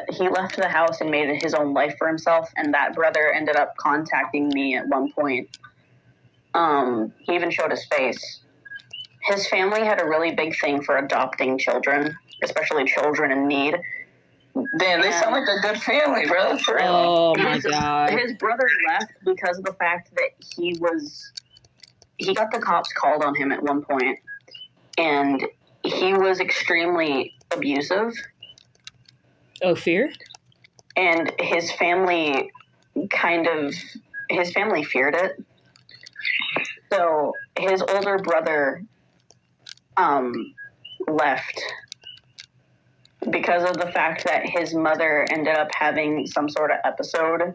he left the house and made his own life for himself, and that brother ended up contacting me at one point. He even showed his face. His family had a really big thing for adopting children, especially children in need. Damn, they sound like a good family, bro. For real. Oh my god. His brother left because of the fact that he got the cops called on him at one point, and he was extremely abusive. Oh, Fear? And his family feared it. So his older brother left because of the fact that his mother ended up having some sort of episode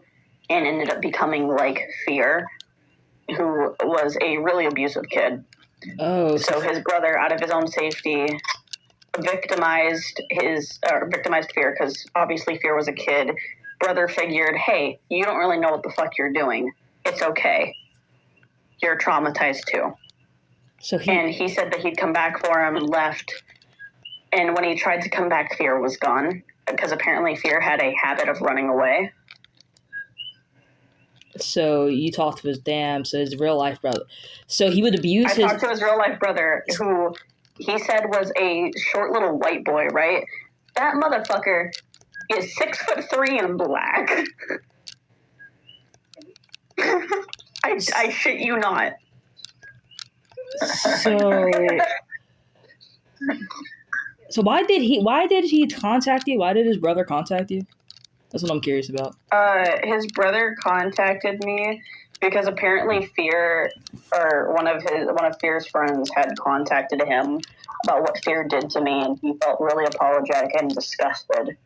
and ended up becoming like Fear, who was a really abusive kid. Oh. So his brother, out of his own safety, victimized Fear, because obviously Fear was a kid. Brother figured, hey, you don't really know what the fuck you're doing. It's okay. You're traumatized too. And he said that he'd come back for him and left. And when he tried to come back, Fear was gone, because apparently Fear had a habit of running away. So you talked to his real life brother. So he would abuse I talked to his real life brother, who he said was a short little white boy, right? That motherfucker is 6'3" and black. I shit you not. So why did he contact you? Why did his brother contact you? That's what I'm curious about. His brother contacted me because apparently Fear, or one of Fear's friends, had contacted him about what Fear did to me, and he felt really apologetic and disgusted.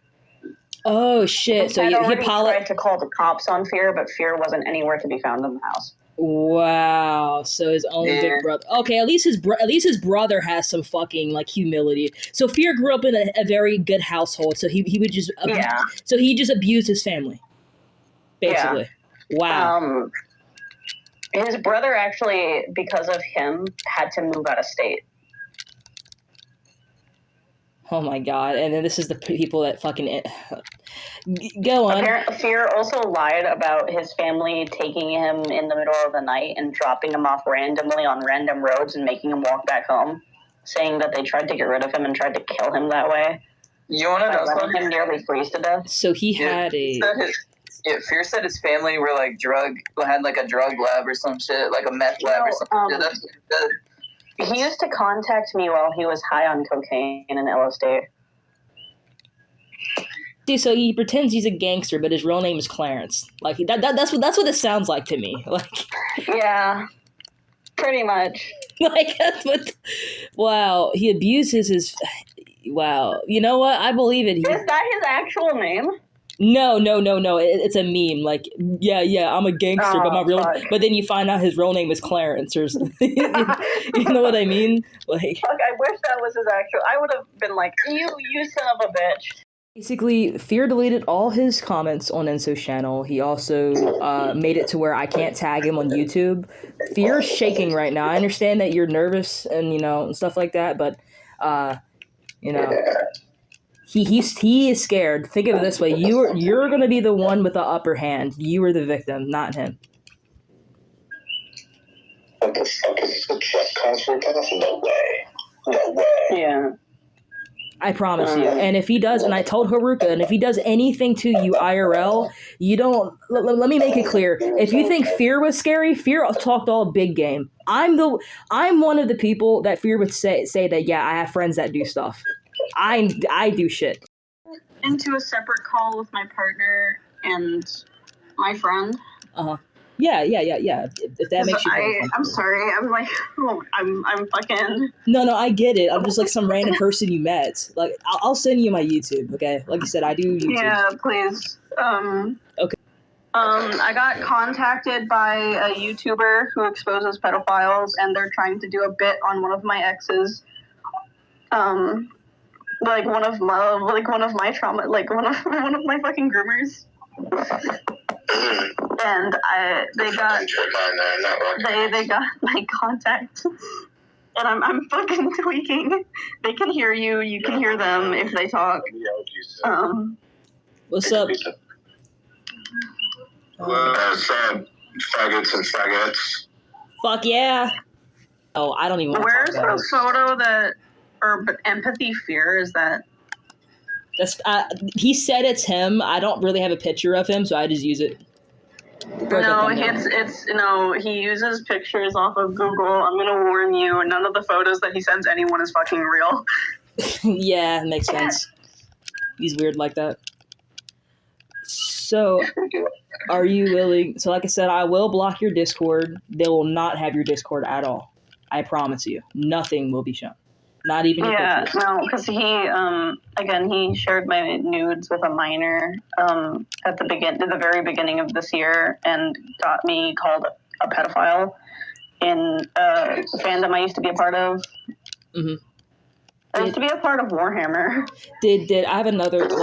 Oh shit! So he tried to call the cops on Fear, but Fear wasn't anywhere to be found in the house. Wow. So his own big brother. Okay, at least his brother has some fucking like humility. So Fear grew up in a very good household. So he would just So he just abused his family, basically. Yeah. Wow. His brother actually, because of him, had to move out of state. Oh my god! And then this is the people that fucking go on. Fear also lied about his family taking him in the middle of the night and dropping him off randomly on random roads and making him walk back home, saying that they tried to get rid of him and tried to kill him that way. You want to know something? Him nearly freeze to death. So he had Fear said his family were like had like a drug lab or some shit, like a meth lab or something. He used to contact me while he was high on cocaine and LSD. Dude, so he pretends he's a gangster, but his real name is Clarence. Like that's what it sounds like to me. Like, yeah, pretty much. Like that's what. Wow, he abuses his. Wow, you know what? I believe it. Is that his actual name? No. It's a meme. Like, yeah, I'm a gangster, but my real. Fuck. But then you find out his real name is Clarence, or you know what I mean? Like, fuck, I wish that was his actual. I would have been like, you son of a bitch. Basically, Fear deleted all his comments on Enzo's channel. He also made it to where I can't tag him on YouTube. Fear's shaking right now. I understand that you're nervous and and stuff like that, but he is scared. Think of it this way: you're gonna be the one with the upper hand. You are the victim, not him. What the fuck is this concert? No way. Yeah. I promise you. And if he does, and I told Haruka, and if he does anything to you IRL, you don't. Let me make it clear. If you think Fear was scary, Fear talked all big game. I'm one of the people that Fear would say that. Yeah, I have friends that do stuff. I do shit. Into a separate call with my partner and my friend. Yeah. If that makes you I'm sorry. I'm like, I'm fucking. No, I get it. I'm just like some random person you met. Like, I'll send you my YouTube, okay? Like I said, I do YouTube. Yeah, please. Okay. I got contacted by a YouTuber who exposes pedophiles, and they're trying to do a bit on one of my exes. Like one of my trauma, like one of my fucking groomers. And they got my contact, and I'm fucking tweaking. They can hear you. You can hear them if they talk. What's up? What's up, faggots and faggots? Fuck yeah. Oh, I don't even want to Where's talk about the it. photo that, or empathy fear, is that? That's, he said it's him. I don't really have a picture of him, so I just use it. No, he uses pictures off of Google. I'm gonna warn you, none of the photos that he sends anyone is fucking real. Yeah, makes sense. He's weird like that. So, are you willing? So, like I said, I will block your Discord. They will not have your Discord at all. I promise you. Nothing will be shown. Not even your pictures. No, because he shared my nudes with a minor at the very beginning of this year and got me called a pedophile in a fandom I used to be a part of. Mm-hmm. I used to be a part of Warhammer. Did I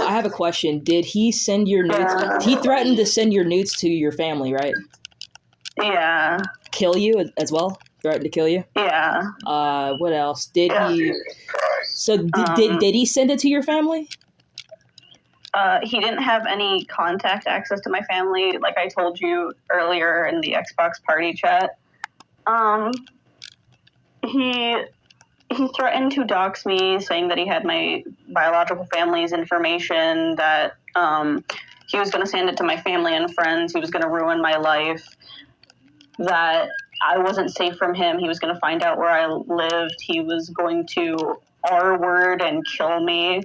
have a question. Did he send your nudes? He threatened to send your nudes to your family, right? Yeah. Kill you as well? Threatened to kill you? Yeah. What else? Did he? So did he send it to your family? He didn't have any contact access to my family, like I told you earlier in the Xbox party chat. He threatened to dox me, saying that he had my biological family's information, that he was going to send it to my family and friends, he was going to ruin my life, that I wasn't safe from him, he was going to find out where I lived, he was going to R-word and kill me.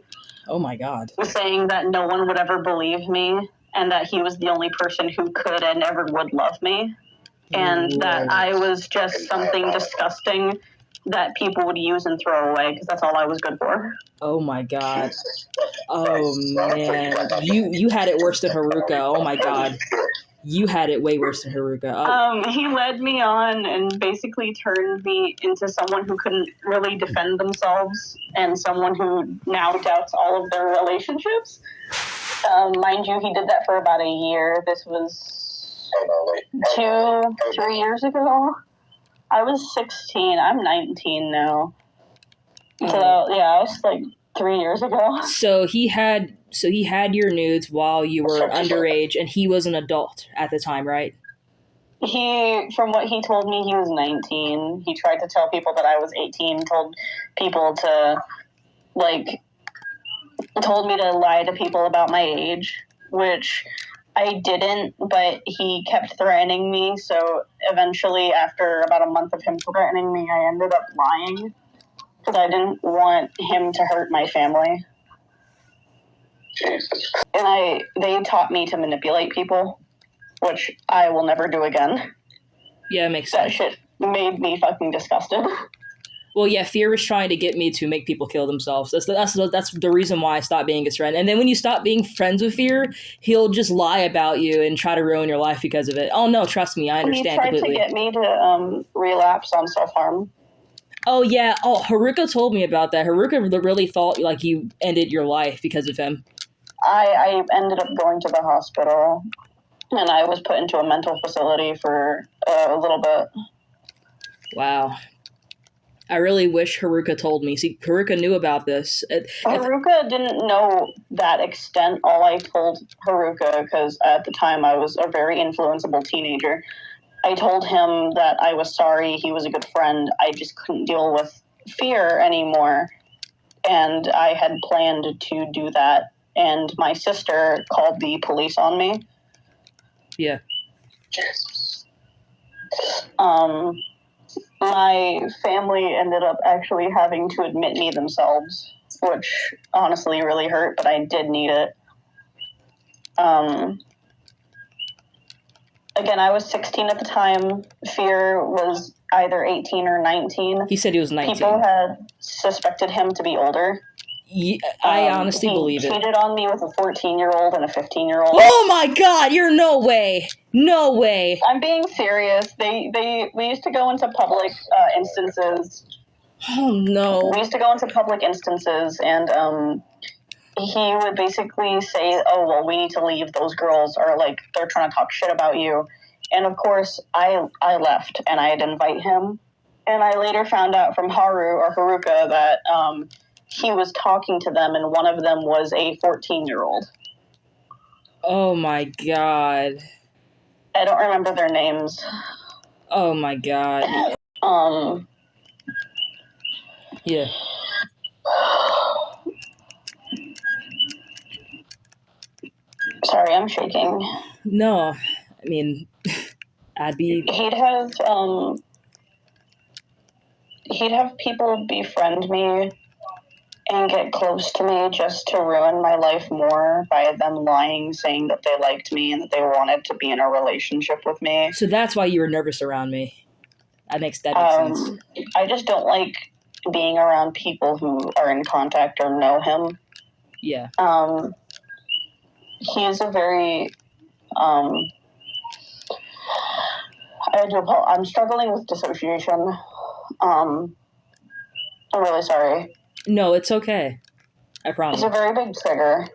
Oh my God. Saying that no one would ever believe me, and that he was the only person who could and ever would love me, and that I was just something disgusting that people would use and throw away, because that's all I was good for. Oh my God. Oh man. You had it worse than Haruka. Oh my God. You had it way worse than Haruka. Oh. He led me on and basically turned me into someone who couldn't really defend themselves, and someone who now doubts all of their relationships. Mind you, he did that for about a year. This was 3 years ago. I was 16. I'm 19 now. So yeah, I was like 3 years ago. So he had your nudes while you were underage, and he was an adult at the time, right? From what he told me, he was 19. He tried to tell people that I was 18. Told people told me to lie to people about my age, which I didn't, but he kept threatening me, so eventually, after about a month of him threatening me, I ended up lying, because I didn't want him to hurt my family. Jesus. And they taught me to manipulate people, which I will never do again. Yeah, it makes sense. That shit made me fucking disgusted. Well, yeah, Fear was trying to get me to make people kill themselves. That's the reason why I stopped being his friend. And then when you stop being friends with Fear, he'll just lie about you and try to ruin your life because of it. Oh no, trust me, I understand completely. He tried to get me to relapse on self-harm. Oh yeah. Oh, Haruka told me about that. Haruka really thought like you ended your life because of him. I ended up going to the hospital, and I was put into a mental facility for a little bit. Wow. I really wish Haruka told me. See, Haruka knew about this. Haruka didn't know that extent. All I told Haruka, because at the time I was a very influenceable teenager, I told him that I was sorry, he was a good friend, I just couldn't deal with Fear anymore, and I had planned to do that, and my sister called the police on me. Yeah. My family ended up actually having to admit me themselves, which honestly really hurt, but I did need it. Again, I was 16 at the time. Fear was either 18 or 19. He said he was 19. People had suspected him to be older. Yeah, I honestly believe it. He cheated on me with a 14-year-old and a 15-year-old. Oh my God! You're no way! No way! I'm being serious. We used to go into public instances. Oh no! We used to go into public instances, and he would basically say, "Oh well, we need to leave. Those girls are they're trying to talk shit about you." And of course, I left, and I'd invite him. And I later found out from Haruka that he was talking to them, and one of them was a 14-year-old. Oh my god. I don't remember their names. Oh my god. Yeah. Sorry, I'm shaking. No, I mean, I'd be. He'd have people befriend me and get close to me just to ruin my life more by them lying, saying that they liked me and that they wanted to be in a relationship with me. So that's why you were nervous around me. That makes sense. I just don't like being around people who are in contact or know him. Yeah. He's a very I'm struggling with dissociation. I'm really sorry. No, it's okay. I promise. He's a very big trigger,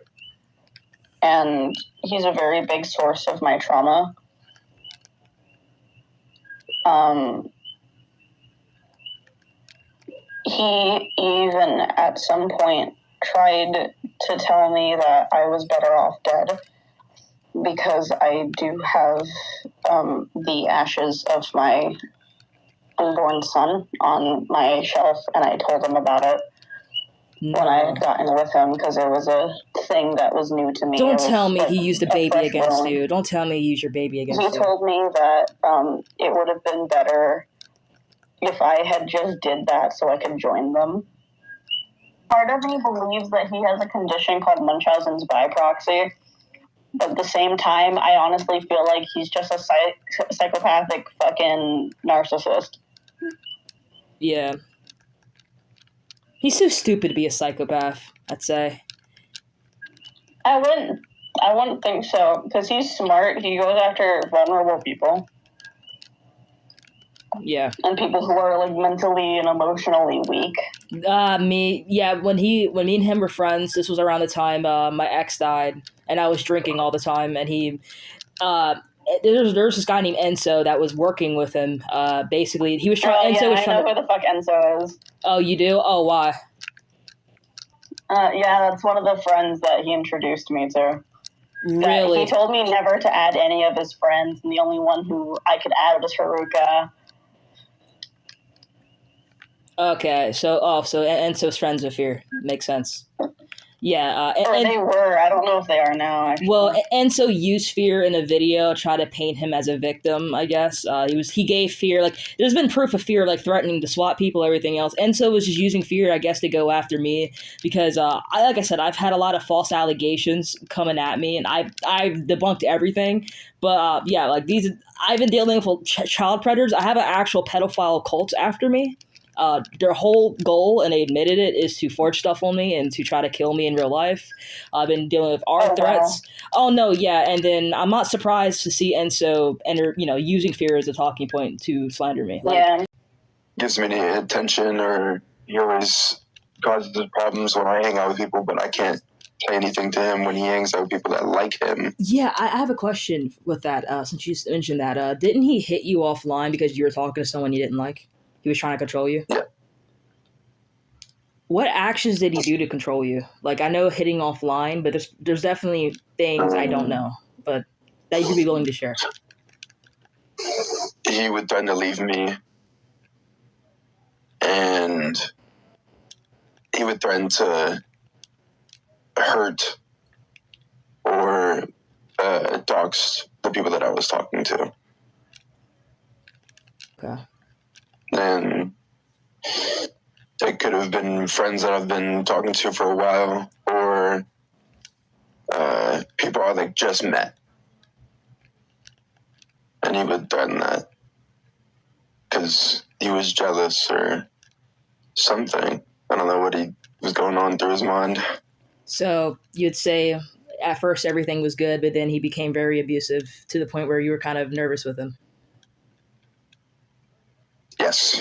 and he's a very big source of my trauma. He even at some point tried to tell me that I was better off dead because I do have the ashes of my unborn son on my shelf, and I told him about it when I had gotten with him because it was a thing that was new to me. Don't tell me he used a baby against you. Don't tell me he used your baby against you. He told me that it would have been better if I had just did that so I could join them. Part of me believes that he has a condition called Munchausen's by proxy. But at the same time, I honestly feel like he's just a psychopathic fucking narcissist. Yeah. He's so stupid to be a psychopath, I'd say. I wouldn't think so, because he's smart. He goes after vulnerable people. Yeah. And people who are like mentally and emotionally weak. When me and him were friends, this was around the time my ex died, and I was drinking all the time, and he there's this guy named Enzo that was working with him. Basically, he was trying. I know who the fuck Enzo is. Oh, you do? Oh, why? Yeah, that's one of the friends that he introduced me to. Really? He told me never to add any of his friends, and the only one who I could add was Haruka. Okay, so Enzo's friends with Fear. Makes sense. Yeah, or they were. I don't know if they are now. Actually. Well, Enzo used Fear in a video, try to paint him as a victim. I guess he gave Fear there's been proof of Fear threatening to swat people, everything else. Enzo was just using Fear, I guess, to go after me because like I said, I've had a lot of false allegations coming at me, and I've debunked everything. But these I've been dealing with child predators. I have an actual pedophile cult after me. Their whole goal, and they admitted it, is to forge stuff on me and to try to kill me in real life. I've been dealing with threats. Wow. Oh no, yeah, and then I'm not surprised to see Enzo using Fear as a talking point to slander me. Gives me any attention, or he always causes problems when I hang out with people, but I can't say anything to him when he hangs out with people that like him. Yeah, I have a question with that. Since you mentioned that, didn't he hit you offline because you were talking to someone you didn't like? He was trying to control you? Yeah. What actions did he do to control you? I know hitting offline, but there's definitely things I don't know, but that you could be willing to share. He would threaten to leave me, and he would threaten to hurt or dox the people that I was talking to. Okay. And it could have been friends that I've been talking to for a while, or people I just met. And he would threaten that because he was jealous or something. I don't know what he was going on through his mind. So you'd say at first everything was good, but then he became very abusive to the point where you were kind of nervous with him. Yes.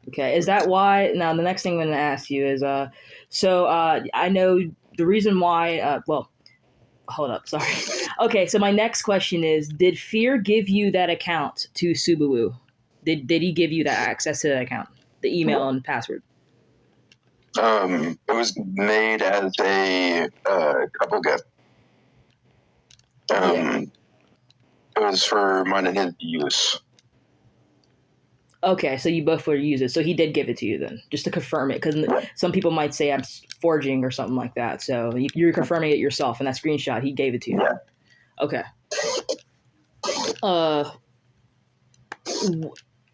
Okay, is that why? Now, the next thing I'm going to ask you is, I know the reason why, hold up, sorry. Okay, so my next question is, did Fear give you that account to Subaru? Did he give you that access to that account, the email and password? It was made as a couple gift. It was for mine and his use. Okay, so you both were to use it. So he did give it to you then, just to confirm it, because some people might say I'm forging or something like that. So you're confirming it yourself, and that screenshot, he gave it to you. Yeah. Okay.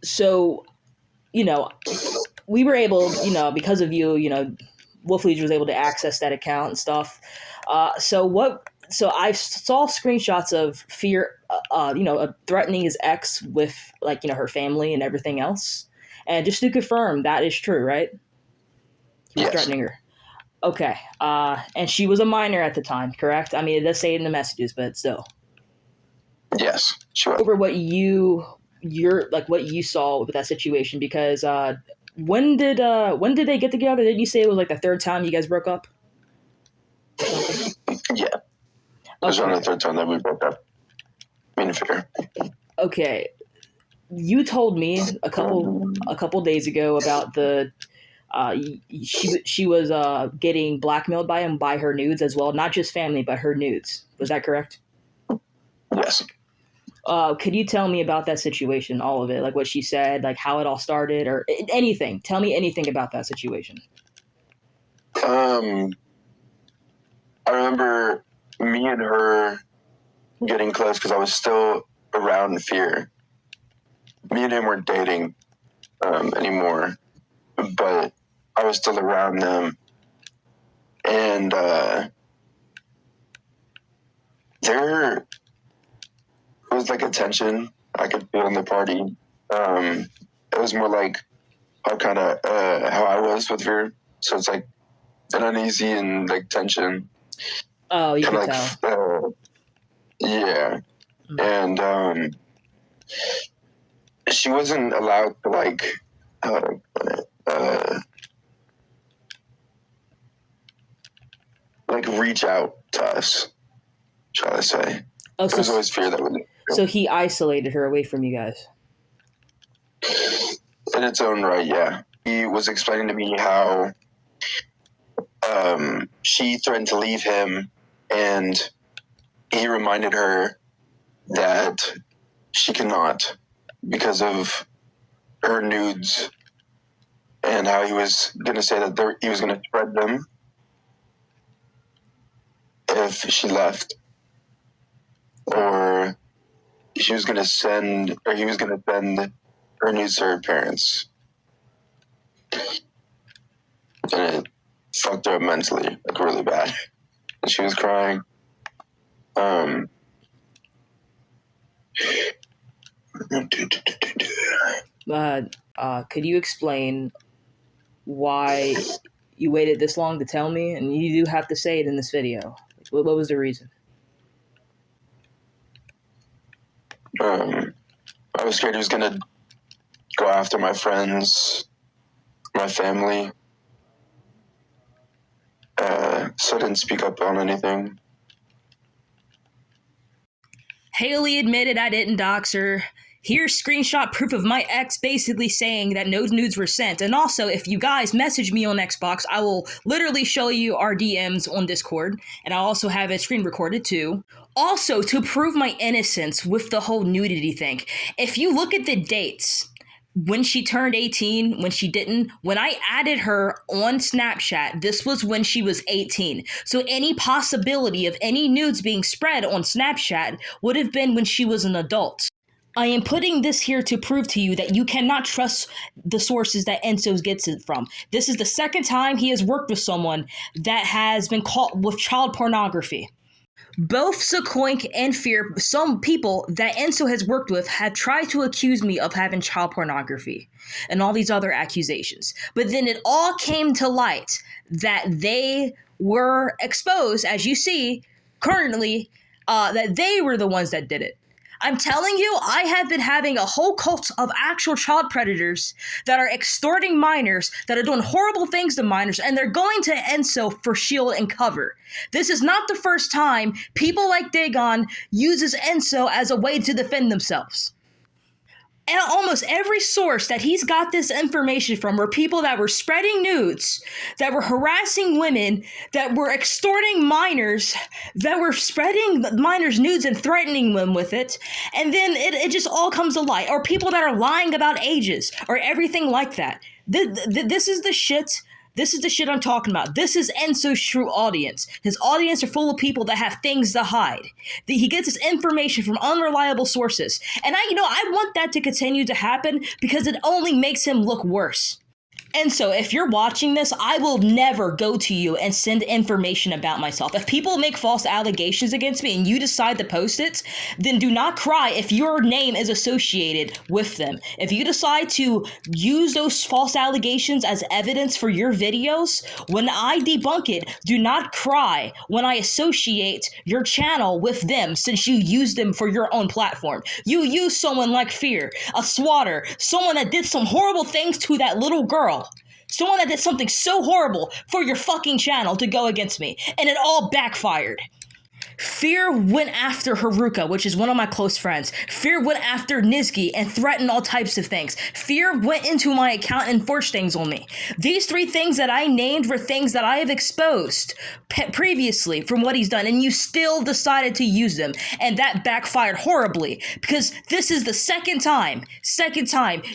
So, we were able, because of you, Wolf Legion was able to access that account and stuff. So I saw screenshots of Fear, threatening his ex with her family and everything else. And just to confirm, that is true, right? He was threatening her. Okay. And she was a minor at the time, correct? I mean, it does say it in the messages, but still. Yes, sure. Over what what you saw with that situation, because when did they get together? Did you say it was like the third time you guys broke up? Yeah. It was only the third time that we broke up. Me and Fear. Okay. You told me a couple days ago about the she was getting blackmailed by him by her nudes as well, not just family, but her nudes. Was that correct? Yes. Could you tell me about that situation, all of it, like what she said, like how it all started, or anything? Tell me anything about that situation. I remember me and her getting close because I was still around Fear. Me and him weren't dating anymore, but I was still around them. And there was like a tension I could feel in the party. It was more like how I was with Fear. So it's like an uneasy and like tension. Oh, you can tell. Yeah. And she wasn't allowed to reach out to us, shall I say. Oh, there was always Fear that would. So he isolated her away from you guys. In its own right, yeah. He was explaining to me how she threatened to leave him, and he reminded her that she cannot because of her nudes, and how he was going to say that he was going to spread them if she left, or he was going to send her nudes to her parents. And it fucked her up mentally, like really bad. And she was crying. Could you explain why you waited this long to tell me? And you do have to say it in this video. What was the reason? I was scared he was gonna go after my friends, my family. So I didn't speak up on anything. Haley admitted I didn't dox her. Here's screenshot proof of my ex basically saying that no nudes were sent. And also, if you guys message me on Xbox, I will literally show you our DMs on Discord. And I'll also have it screen recorded too. Also, to prove my innocence with the whole nudity thing, if you look at the dates, when she turned 18, when she didn't, when I added her on Snapchat, this was when she was 18. So any possibility of any nudes being spread on Snapchat would have been when she was an adult. I am putting this here to prove to you that you cannot trust the sources that Enzo gets it from. This is the second time he has worked with someone that has been caught with child pornography. Both Sequoink and Fear, some people that Enzo has worked with, have tried to accuse me of having child pornography and all these other accusations. But then it all came to light that they were exposed, as you see currently, that they were the ones that did it. I'm telling you, I have been having a whole cult of actual child predators that are extorting minors, that are doing horrible things to minors, and they're going to Enzo for shield and cover. This is not the first time people like Dagon uses Enzo as a way to defend themselves. almost every source that he's got this information from were people that were spreading nudes, that were harassing women, that were extorting minors, that were spreading minors' nudes and threatening them with it. And then it just all comes to light. Or people that are lying about ages or everything like that. This is the shit. This is the shit I'm talking about. This is Enzo's true audience. His audience are full of people that have things to hide. He gets his information from unreliable sources. And I want that to continue to happen because it only makes him look worse. And so if you're watching this, I will never go to you and send information about myself. If people make false allegations against me and you decide to post it, then do not cry if your name is associated with them. If you decide to use those false allegations as evidence for your videos, when I debunk it, do not cry when I associate your channel with them since you use them for your own platform. You use someone like Fear, a swatter, someone that did some horrible things to that little girl. Someone that did something so horrible for your fucking channel to go against me. And it all backfired. Fear went after Haruka, which is one of my close friends. Fear went after Nizki and threatened all types of things. Fear went into my account and forged things on me. These 3 things that I named were things that I have exposed previously from what he's done, and you still decided to use them. And that backfired horribly because this is the second time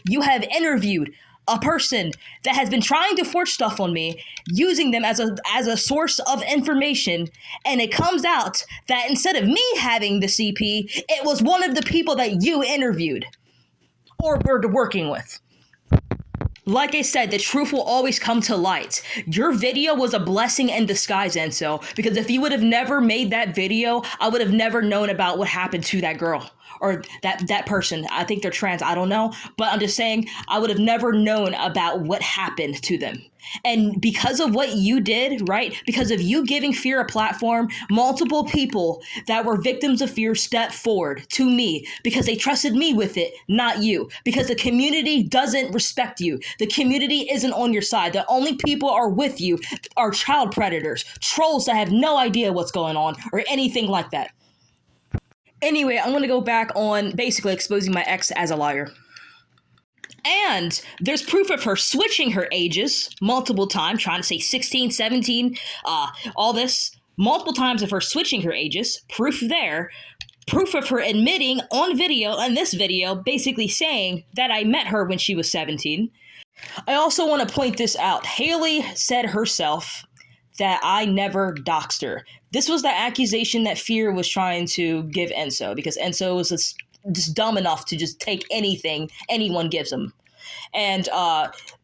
you have interviewed a person that has been trying to forge stuff on me, using them as a source of information, and it comes out that instead of me having the CP, it was one of the people that you interviewed or were working with. Like I said, the truth will always come to light. Your video was a blessing in disguise, Enzo, because if you would have never made that video, I would have never known about what happened to that girl. Or that person. I think they're trans. I don't know. But I'm just saying I would have never known about what happened to them. And because of what you did, right? Because of you giving Fear a platform, multiple people that were victims of Fear stepped forward to me because they trusted me with it, not you. Because the community doesn't respect you. The community isn't on your side. The only people are with you are child predators, trolls that have no idea what's going on or anything like that. Anyway, I'm going to go back on basically exposing my ex as a liar. And there's proof of her switching her ages multiple times, trying to say 16, 17, all this. Multiple times of her switching her ages, proof there. Proof of her admitting on video, in this video, basically saying that I met her when she was 17. I also want to point this out. Haley said herself that I never doxed her. This was the accusation that Fear was trying to give Enzo, because Enzo was just dumb enough to just take anything anyone gives him. And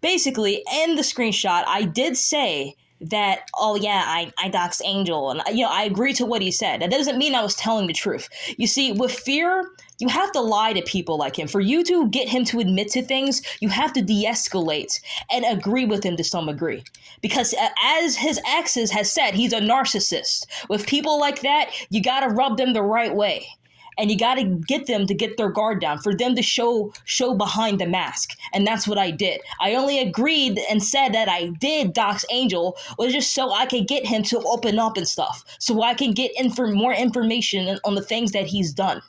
basically, in the screenshot, I did say that, oh yeah, I doxed Angel, and I agree to what he said. That doesn't mean I was telling the truth. You see, with Fear, you have to lie to people like him. For you to get him to admit to things, you have to de-escalate and agree with him to some degree. Because as his exes has said, he's a narcissist. With people like that, you gotta rub them the right way. And you got to get them to get their guard down, for them to show behind the mask. And that's what I did. I only agreed and said that I did dox Angel was just so I could get him to open up and stuff. So I can get more information on the things that he's done.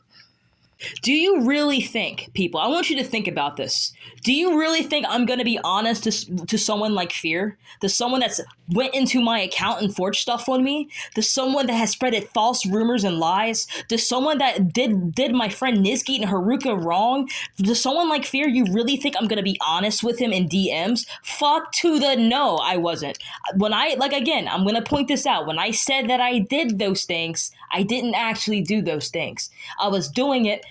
Do you really think, people, I want you to think about this. Do you really think I'm going to be honest to someone like Fear? To someone that's went into my account and forged stuff on me? To someone that has spreaded false rumors and lies? To someone that did my friend Nizki and Haruka wrong? To someone like Fear, you really think I'm going to be honest with him in DMs? Fuck to the no, I wasn't. When again, I'm going to point this out. When I said that I did those things, I didn't actually do those things. I was doing it.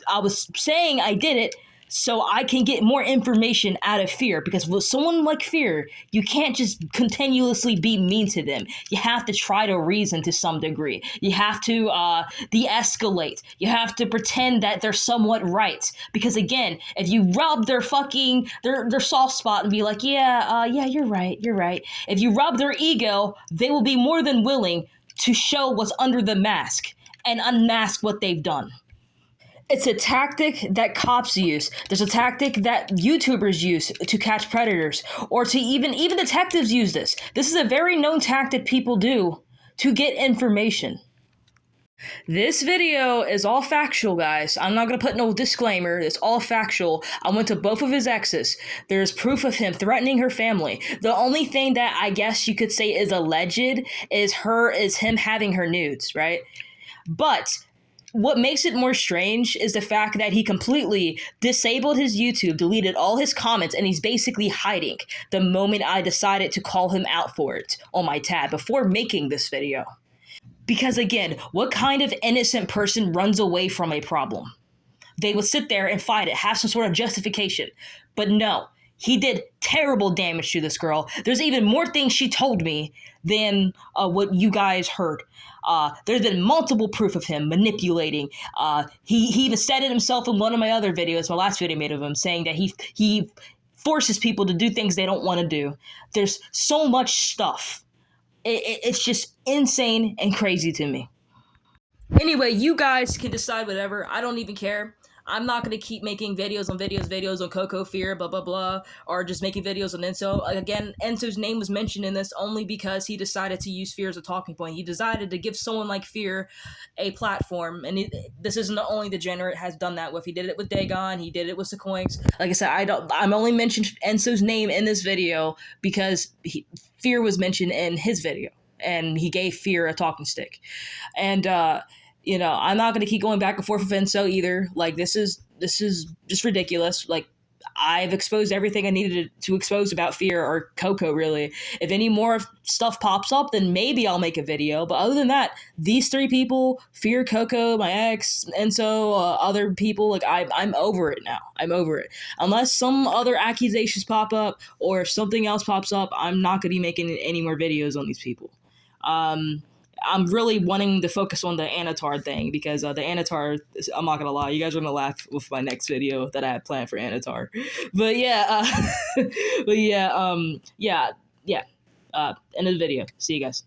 I was saying I did it so I can get more information out of Fear, because with someone like Fear, you can't just continuously be mean to them. You have to try to reason to some degree. You have to de-escalate. You have to pretend that they're somewhat right. Because again, if you rub their soft spot and be like, yeah, you're right. If you rub their ego, they will be more than willing to show what's under the mask and unmask what they've done. It's a tactic that cops use. There's a tactic that YouTubers use to catch predators, or to even detectives use this. This is a very known tactic people do to get information. This video is all factual, guys. I'm not gonna put no disclaimer. It's all factual. I went to both of his exes. There's proof of him threatening her family. The only thing that I guess you could say is alleged is him having her nudes, right? But what makes it more strange is the fact that he completely disabled his YouTube, deleted all his comments, and he's basically hiding the moment I decided to call him out for it on my tab before making this video. Because again, what kind of innocent person runs away from a problem? They would sit there and fight it, have some sort of justification. But no, he did terrible damage to this girl. There's even more things she told me than what you guys heard. There's been multiple proof of him manipulating. He even said it himself in one of my other videos, my last video I made of him, saying that he forces people to do things they don't want to do. There's so much stuff. It's just insane and crazy to me. Anyway, you guys can decide whatever. I don't even care. I'm not going to keep making videos on Coco Fear, blah, blah, blah, or just making videos on Enzo. Again, Enzo's name was mentioned in this only because he decided to use Fear as a talking point. He decided to give someone like Fear a platform, and this isn't the only degenerate has done that with. He did it with Dagon, he did it with Sequoinks. Like I said, I'm only mentioning Enzo's name in this video because Fear was mentioned in his video, and he gave Fear a talking stick. And, I'm not going to keep going back and forth with Enzo either. Like, this is just ridiculous. Like, I've exposed everything I needed to expose about Fear or Coco, really. If any more stuff pops up, then maybe I'll make a video. But other than that, these three people, Fear, Coco, my ex, Enzo, other people, like, I'm over it now. I'm over it. Unless some other accusations pop up or something else pops up, I'm not going to be making any more videos on these people. I'm really wanting to focus on the Anatar thing because the Anatar, I'm not gonna lie, you guys are gonna laugh with my next video that I have planned for Anatar. But yeah, end of the video. See you guys.